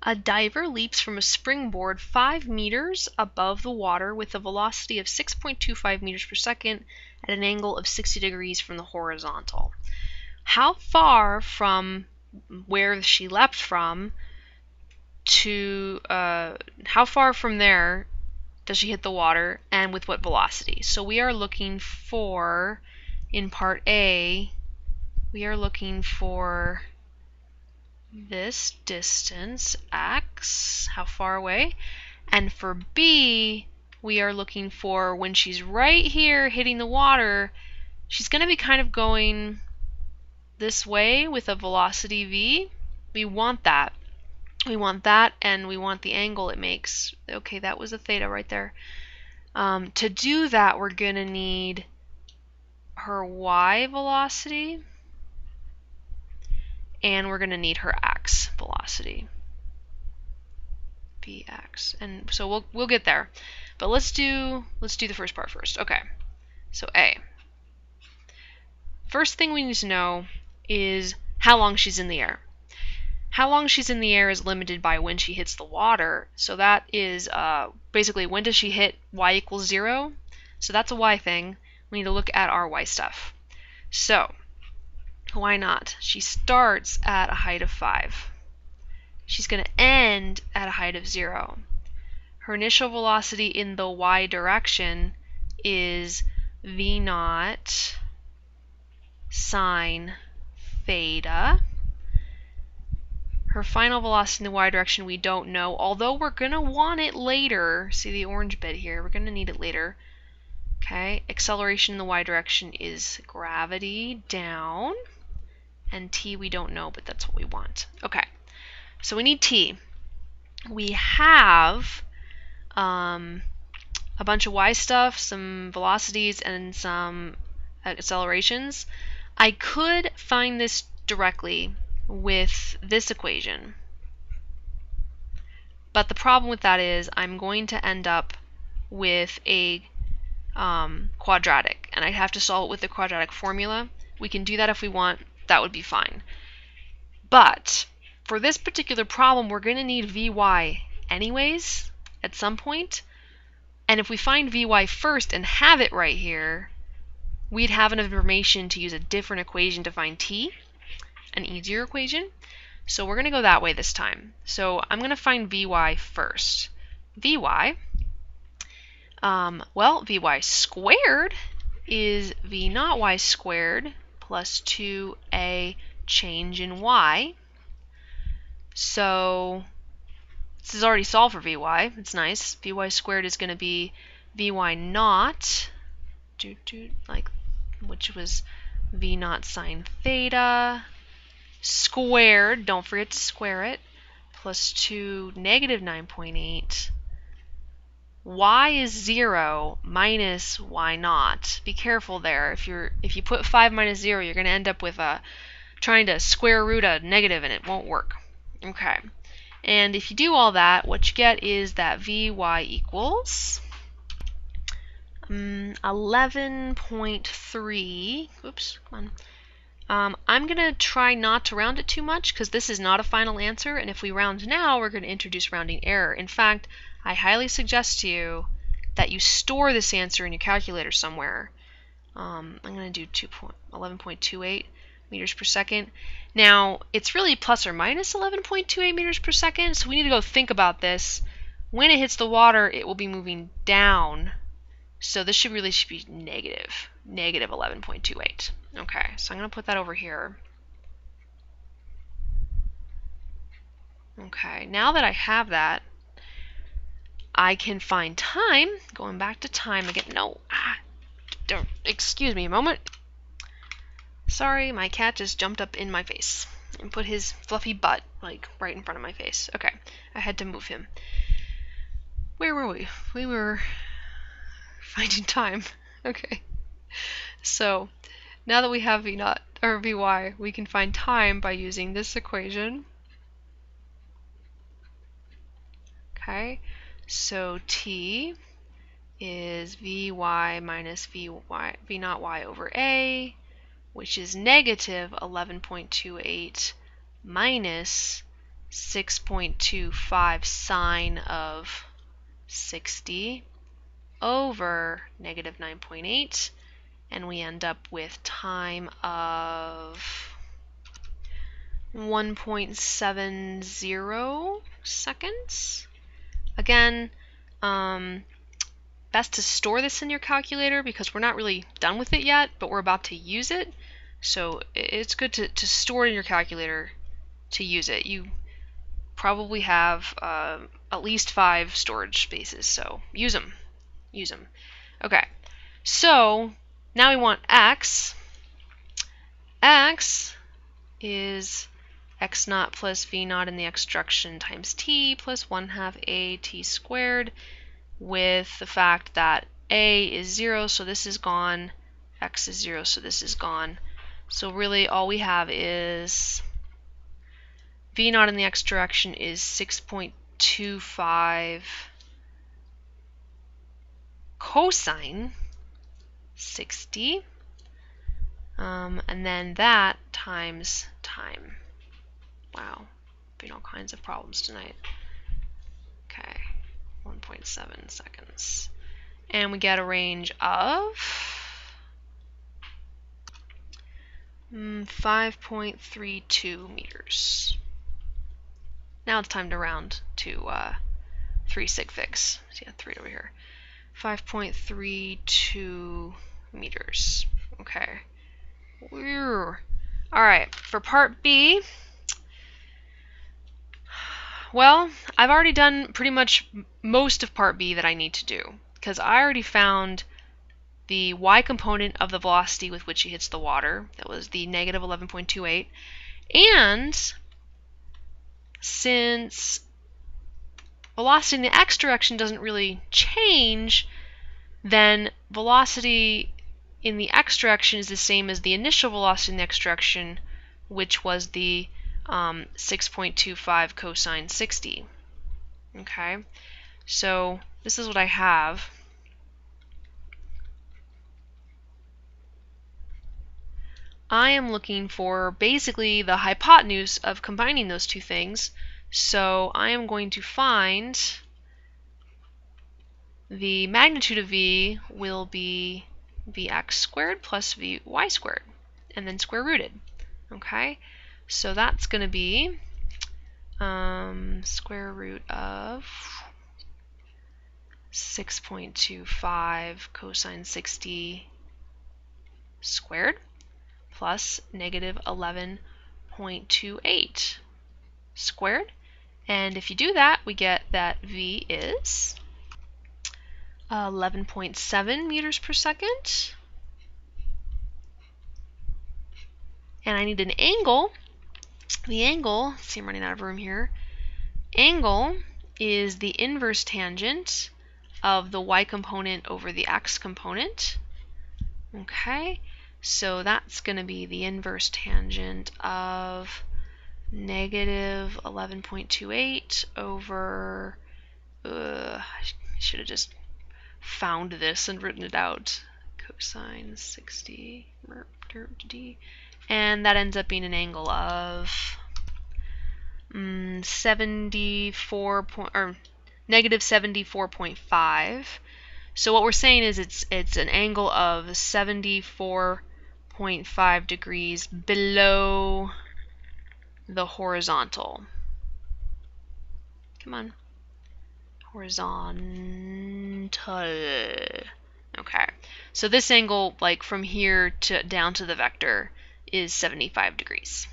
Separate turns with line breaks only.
A diver leaps from a springboard 5 meters above the water with a velocity of 6.25 meters per second at an angle of 60 degrees from the horizontal. How far from where she leapt from to, how far from there does she hit the water, and with what velocity? So we are looking for, in part A, we are looking for this distance, x, how far away, and for B, we are looking for when she's right here hitting the water, she's going to be kind of going this way with a velocity v. We want that. We want that, and we want the angle it makes. Okay, that was a theta right there. To do that, we're going to need her y velocity, and we're going to need her x velocity, bx. And so we'll get there. But let's do the first part first. Okay. So A. First thing we need to know is how long she's in the air. How long she's in the air is limited by when she hits the water. So that is basically when does she hit y equals 0? So that's a y thing. We need to look at our y stuff. So why not? She starts at a height of 5. She's going to end at a height of 0. Her initial velocity in the y direction is v naught sine theta. Her final velocity in the y direction we don't know, although we're going to want it later. See the orange bit here? We're going to need it later. Okay, acceleration in the y direction is gravity down, and t we don't know, but that's what we want. Okay, so we need t. We have a bunch of y stuff, some velocities, and some accelerations. I could find this directly with this equation, but the problem with that is I'm going to end up with a quadratic, and I'd have to solve it with the quadratic formula. We can do that if we want. That would be fine. But for this particular problem, we're going to need Vy anyways at some point. And if we find Vy first and have it right here, we'd have enough information to use a different equation to find t, an easier equation. So we're going to go that way this time. So I'm going to find Vy first. Vy, well, Vy squared is V naught y squared plus 2a change in y. So this is already solved for Vy. It's nice. Vy squared is going to be Vy naught, which was V naught sine theta squared, don't forget to square it, plus 2 negative 9.8. Y is 0 minus y naught. Be careful there. If you put 5 minus 0, you're going to end up with trying to square root a negative, and it won't work. Okay. And if you do all that, what you get is that Vy equals 11.3. Oops, come on. I'm going to try not to round it too much because this is not a final answer, and if we round now, we're going to introduce rounding error. In fact, I highly suggest to you that you store this answer in your calculator somewhere. I'm going to do 11.28 meters per second. Now, it's really plus or minus 11.28 meters per second, so we need to go think about this. When it hits the water, it will be moving down. So this should be negative 11.28. Okay, so I'm going to put that over here. Okay, now that I have that, I can find time. Going back to time again. No, excuse me a moment. Sorry, my cat just jumped up in my face and put his fluffy butt like right in front of my face. Okay, I had to move him. Where were we? We were finding time. Okay, so now that we have V naught or Vy, we can find time by using this equation. Okay, so t is Vy minus V naught y over a, which is negative 11.28 minus 6.25 sine of 60 over negative 9.8, and we end up with time of 1.70 seconds. Again, best to store this in your calculator because we're not really done with it yet, but we're about to use it. So it's good to store it in your calculator to use it. You probably have at least 5 storage spaces, so use them. Use them. Okay, so now we want x. X is x naught plus v naught in the x direction times t plus 1/2 a t squared, with the fact that a is 0, so this is gone, x is 0, so this is gone. So really all we have is v naught in the x direction is 6.25 cosine 60, and then that times time. Wow, been all kinds of problems tonight. Okay, 1.7 seconds. And we get a range of 5.32 meters. Now it's time to round to 3 sig figs. So yeah, 3 over here. 5.32 meters. Okay. Alright, for part B, well, I've already done pretty much most of part B that I need to do, because I already found the y component of the velocity with which he hits the water. That was the negative 11.28. And since velocity in the x direction doesn't really change, then velocity in the x direction is the same as the initial velocity in the x direction, which was the 6.25 cosine 60. Okay, so this is what I have. I am looking for basically the hypotenuse of combining those two things. So I am going to find the magnitude of v will be vx squared plus vy squared, and then square rooted. Okay, so that's going to be square root of 6.25 cosine 60 squared plus negative 11.28 squared. And if you do that, we get that v is 11.7 meters per second. And I need an angle. The angle, see I'm running out of room here. Angle is the inverse tangent of the y component over the x component. Okay, so that's going to be the inverse tangent of negative 11.28 over, I should have just found this and written it out, cosine 60 d, and that ends up being an angle of negative 74.5. So what we're saying is it's an angle of 74.5 degrees below the horizontal. Come on. Horizontal. Okay. So this angle, like from here to down to the vector, is 75 degrees.